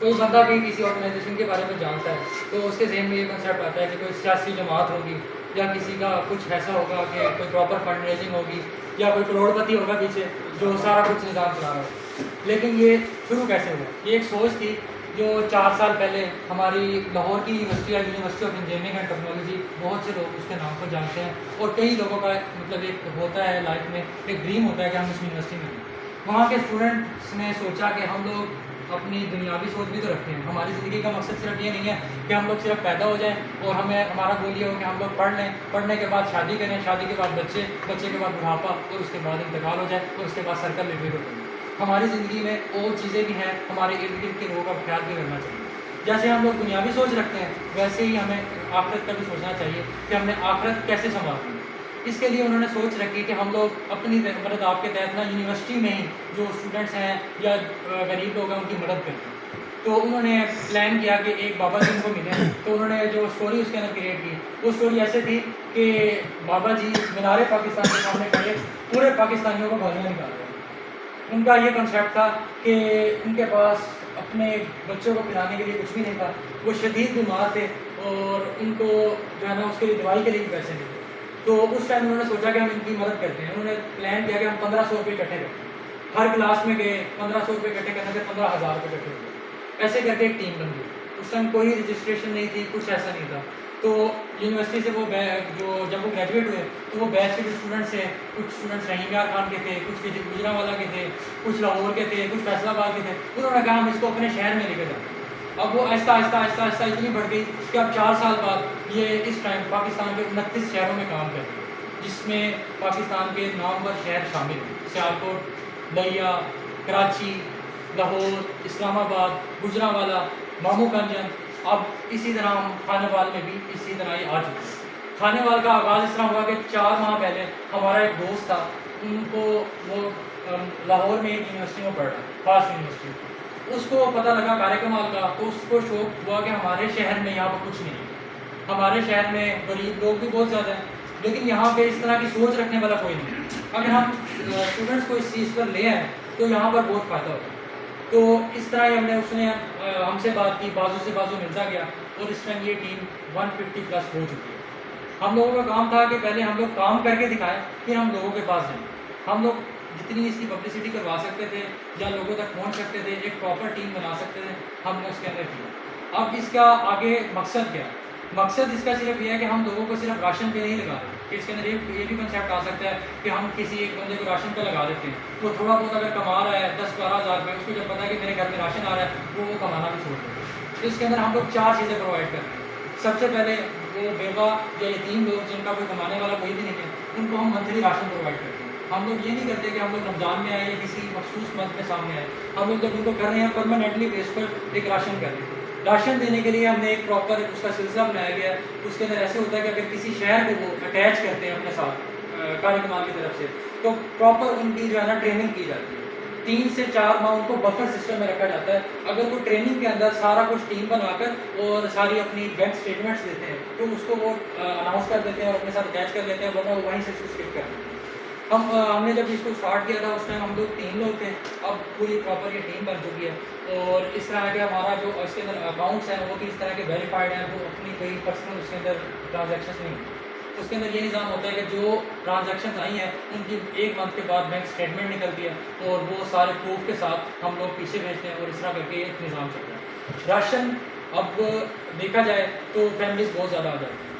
کوئی بندہ بھی کسی آرگنائزیشن کے بارے میں جانتا ہے تو اس کے ذہن میں یہ کنسیپٹ آتا ہے کہ کوئی سیاسی جماعت ہوگی یا کسی کا کچھ ایسا ہوگا کہ کوئی پراپر فنڈ ریزنگ ہوگی یا کوئی کروڑ پتی ہوگا پیچھے جو سارا کچھ نظام چلا رہا ہے. لیکن یہ شروع کیسے ہوا؟ یہ ایک سوچ تھی جو 4 سال پہلے ہماری لاہور کی یونیورسٹی اور university of engineering and technology, بہت سے لوگ اس کے نام کو جانتے ہیں اور کئی لوگوں کا مطلب ایک ہوتا ہے لائف میں ایک ڈریم ہوتا ہے کہ ہم اس یونیورسٹی میں ہیں. وہاں کے اسٹوڈنٹس نے سوچا کہ ہم لوگ اپنی دنیاوی سوچ بھی تو رکھتے ہیں. ہماری زندگی کا مقصد صرف یہ نہیں ہے کہ ہم لوگ صرف پیدا ہو جائیں اور ہمارا گول یہ ہو کہ ہم لوگ پڑھ لیں، پڑھنے کے بعد شادی کریں، شادی کے بعد بچے کے بعد بڑھاپا اور اس کے بعد انتقال ہو جائے اور اس کے بعد سرکل ریپیٹ ہو جائے. ہماری زندگی میں اور چیزیں بھی ہیں، ہمارے ارد گرد کے لوگوں کا خیال بھی کرنا چاہیے. جیسے ہم لوگ دنیاوی سوچ رکھتے ہیں ویسے ہی ہمیں آخرت کا بھی سوچنا چاہیے کہ ہم نے آخرت کیسے سنبھالنی ہے. اس کے لیے انہوں نے سوچ رکھی کہ ہم لوگ اپنی مدد آپ کے تحت نا یونیورسٹی میں ہی جو اسٹوڈنٹس ہیں یا غریب لوگ ہیں ان کی مدد کریں. تو انہوں نے پلان کیا کہ ایک بابا جی ان کو ملے. تو انہوں نے جو اسٹوری اس کے اندر کریٹ کی وہ اسٹوری ایسے تھی کہ بابا جی مینار پاکستان کے سامنے کھڑے پورے پاکستانیوں کو گالیاں نکال رہے ہیں. ان کا یہ کنسیپٹ تھا کہ ان کے پاس اپنے بچوں کو پلانے کے لیے کچھ بھی نہیں تھا، وہ شدید بیمار تھے اور ان کو جو ہے نا اس کے لیے دوائی کے لیے بھی پیسے نہیں تھے. تو اس ٹائم انہوں نے سوچا کہ ہم ان کی مدد کرتے ہیں. انہوں نے پلان کیا کہ ہم 1500 روپئے اکٹھے کرتے ہیں. ہر کلاس میں گئے 1500 روپئے اکٹھے کرنے سے 15,000 روپئے اکٹھے ہوئے. ایسے کر کے ایک ٹیم بن گئی. اس ٹائم کوئی رجسٹریشن نہیں تھی، کچھ ایسا نہیں تھا. تو یونیورسٹی سے وہ جب وہ گریجویٹ ہوئے تو وہ بیچ کے جو اسٹوڈنٹس تھے، کچھ اسٹوڈنٹس رحیم یار خان کے تھے، کچھ گجرانوالہ کے تھے، کچھ لاہور کے تھے، کچھ فیصل آباد کے تھے. انہوں نے کہا ہم اس کو اپنے شہر میں لے کے جاتے ہیں. اب وہ آہستہ آہستہ آہستہ آہستہ اتنی بڑھ گئی کہ اب 4 سال بعد یہ اس ٹائم پاکستان کے 29 شہروں میں کام کرتے ہیں، جس میں پاکستان کے نامور شہر شامل ہیں: سیالکوٹ، لیا، کراچی، لاہور، اسلام آباد، گجرانوالہ، مامو کنجن. اب اسی طرح ہم کھانے وال میں بھی اسی طرح یہ آ چکے ہیں. کھانے وال کا آغاز اس طرح ہوا کہ 4 ماہ پہلے ہمارا ایک دوست تھا، ان کو وہ لاہور میں ایک یونیورسٹی میں پڑھ رہا ہے، خاص یونیورسٹی. اس کو پتہ لگا کارے کمال کا تو اس کو شوق ہوا کہ ہمارے شہر میں یہاں پر کچھ نہیں ہے. ہمارے شہر میں غریب لوگ بھی بہت زیادہ ہیں لیکن یہاں پہ اس طرح کی سوچ رکھنے والا کوئی نہیں. اگر ہم اسٹوڈنٹس کو اس چیز پر لے آئیں تو یہاں پر بہت فائدہ ہوتا ہے. تو اس طرح ہی اس نے ہم سے بات کی، بازو سے بازو ملتا گیا اور اس ٹائم یہ ٹیم 150 پلس ہو چکی ہے. ہم لوگوں کا کام تھا کہ پہلے ہم لوگ کام کر کے دکھائیں پھر ہم لوگوں کے پاس جائیں. ہم لوگ جتنی اس کی پبلسٹی کروا سکتے تھے یا لوگوں تک پہنچ سکتے تھے، ایک پراپر ٹیم بنا سکتے تھے، ہم نے اس کے اندر کیا. اب اس کا آگے مقصد کیا ہے؟ مقصد اس کا صرف یہ ہے کہ ہم لوگوں کو صرف راشن پہ نہیں لگا رہے کہ اس کے اندر یہ بھی کنسیپٹ آ سکتا ہے کہ ہم کسی ایک بندے کو راشن پہ لگا دیتے ہیں. وہ تھوڑا بہت اگر کما رہا ہے 10-12 ہزار روپئے، اس کو جب پتا ہے کہ میرے گھر میں راشن آ رہا ہے وہ کمانا بھی چھوڑ دیتے ہیں. تو اس کے اندر ہم لوگ 4 چیزیں پرووائڈ کرتے ہیں. سب سے پہلے وہ بیوہ یا یتیم لوگ جن کا کوئی کمانے والا کوئی بھی نہیں ہے، ان کو ہم منتھلی راشن پرووائڈ کرتے ہیں. ہم لوگ یہ نہیں کرتے کہ ہم لوگ رمضان میں آئے یا کسی مخصوص منتھ میں سامنے آئے. ہم لوگ جب ان کو کر رہے ہیں پرماننٹلی بیس پر ایک راشن کر رہے ہیں. راشن دینے کے لیے ہم نے ایک پراپر اس کا سلسلہ بنایا گیا ہے. اس کے اندر ایسے ہوتا ہے کہ اگر کسی شہر کو وہ اٹیچ کرتے ہیں اپنے ساتھ کار کمال کی طرف سے تو پراپر ان کی جو ہے نا ٹریننگ کی جاتی ہے. 3 سے 4 ماہ ان کو بفر سسٹم میں رکھا جاتا ہے. اگر وہ ٹریننگ کے اندر سارا کچھ ٹیم بنا کر اور ساری اپنی بینک اسٹیٹمنٹس دیتے ہیں تو اس کو وہ اناؤنس کر دیتے ہیں اور اپنے ساتھ اٹیچ کر لیتے ہیں، ورنہ وہ وہیں سے اسکپ کر دیتے ہیں. ہم نے جب اس کو اسٹارٹ کیا تھا اس ٹائم ہم لوگ 3 لوگ تھے. اب پوری پراپر یہ ٹیم بن چکی ہے اور اس طرح کہ ہمارا جو اس کے اندر اکاؤنٹس ہیں وہ بھی اس طرح کے ویریفائڈ ہیں. وہ اپنی کوئی پرسنل اس کے اندر ٹرانزیکشنس نہیں ہیں. اس کے اندر یہ نظام ہوتا ہے کہ جو ٹرانزیکشنز آئی ہیں ان کی 1 منتھ کے بعد بینک اسٹیٹمنٹ نکلتی ہے اور وہ سارے پروف کے ساتھ ہم لوگ پیچھے بھیجتے ہیں اور اس طرح کر کے ایک نظام چلتا ہے. راشن اب دیکھا جائے تو فیملیز بہت زیادہ آ جاتی ہیں.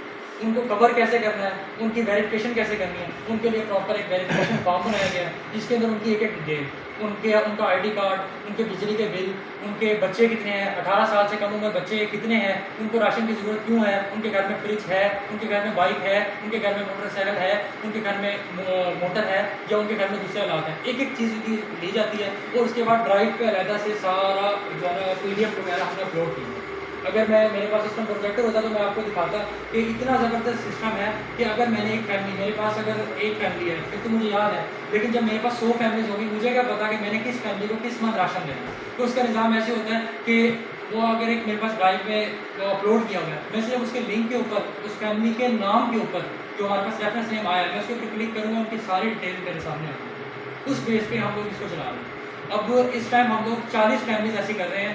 ان کو کور کیسے کرنا ہے، ان کی ویریفیکیشن کیسے کرنی ہے، ان کے لیے پراپر ایک ویریفیکیشن فارم بنایا گیا ہے جس کے اندر ان کی ایک ایک ڈیٹیل، ان کا آئی ڈی کارڈ، ان کے بجلی کے بل، ان کے بچے کتنے ہیں، 18 سال سے کم عمر بچے کتنے ہیں، ان کو راشن کی ضرورت کیوں ہے، ان کے گھر میں فریج ہے، ان کے گھر میں بائک ہے، ان کے گھر میں موٹر سائیکل ہے، ان کے گھر میں موٹر ہے یا ان کے گھر میں دوسرے آلات ہیں. ایک ایک چیز لی جاتی ہے اور اس کے بعد ڈرائیو پہ علیحدہ سے سارا جو ہے نا PDF وغیرہ ہم نے اپلوڈ کی ہے. اگر میرے پاس اس میں پروجیکٹر ہوتا تو میں آپ کو دکھاتا کہ اتنا زبردست سسٹم ہے کہ اگر میں نے ایک فیملی، میرے پاس اگر ایک فیملی ہے پھر تو مجھے یاد ہے، لیکن جب میرے پاس 100 فیملیز ہوگی مجھے کیا پتا کہ میں نے کس فیملی کو کس منتھ راشن دینا ہے. تو اس کا نظام ایسے ہوتا ہے کہ وہ اگر ایک میرے پاس ڈرائیو میں اپلوڈ کیا ہوا ہے، میں صرف اس کے لنک کے اوپر اس فیملی کے نام کے اوپر جو ہمارے پاس ریفرنس نیم آیا ہے میں اس کو کلک کروں گا، ان کی ساری ڈیٹیل میرے سامنے آتی ہے. اس بیس پہ ہم لوگ اس کو چلا رہے ہیں. اب اس ٹائم ہم لوگ 40 فیملیز ایسی کر رہے ہیں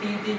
3-3,